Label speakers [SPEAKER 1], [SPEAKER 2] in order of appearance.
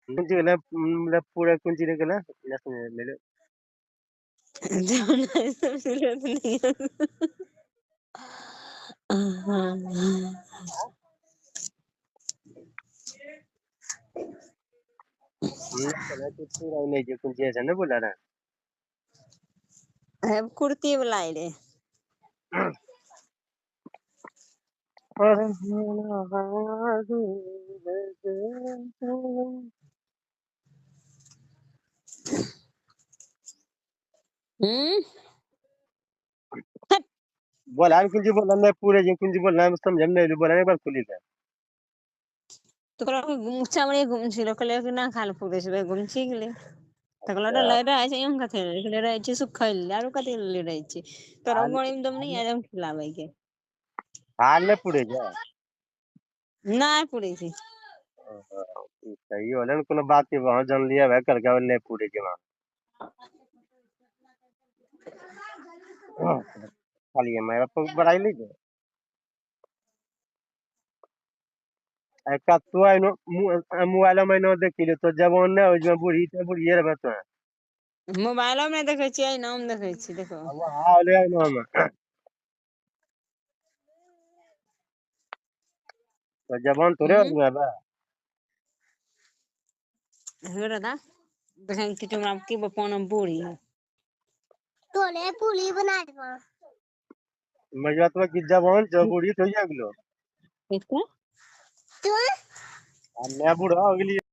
[SPEAKER 1] कुंची गला मतलब पूरा कुंची ने गला ना सुने मेरे
[SPEAKER 2] जमुना जरूरत नहीं है। हाँ।
[SPEAKER 1] हमने चला तो पूरा नहीं जो कुंची ऐसा ना बोला ना
[SPEAKER 2] अब कुर्ती बुलाई रे।
[SPEAKER 1] बोला कुंची बोला मैं पूरे जो कुंची बोला मैं समझ में नहीं बोला एक बार खुली था
[SPEAKER 2] तो कल मुचा बड़े घूमची लोग कल ना खाल पूरे से घूमची के लिए तो कल
[SPEAKER 1] अच्छा
[SPEAKER 2] ले रहा है यूं कथे ले रहा है सुखाइल यार कथे ले रहा है तो
[SPEAKER 1] हाल
[SPEAKER 2] रंगोली में तुम नहीं आजम खिलावे के
[SPEAKER 1] हाल ने पूरे जा
[SPEAKER 2] ना पूरी थी
[SPEAKER 1] सही हो ना कोनो बात के वहां जान लिया वह कर गया ने पूरे के वहां खाली है मेरा तो बड़ाई लीजिए का तो आई नो मोबाइल में नो देखिले तो जवान ने उसमें बूढ़ी तो बूढ़ी है बता
[SPEAKER 2] मोबाइलो में देखे छी नाम देखे छी देखो
[SPEAKER 1] अब हाल है नो हम तो जवान थोड़े हो गया बा
[SPEAKER 2] हो रहा था देखें कि तुम आपकी बपोना बूढ़ी है तोले पुली बना दो
[SPEAKER 1] मजा तो कि जवान जो बूढ़ी तो ही अगलो
[SPEAKER 2] किसको
[SPEAKER 1] मैं बूढ़ा अगली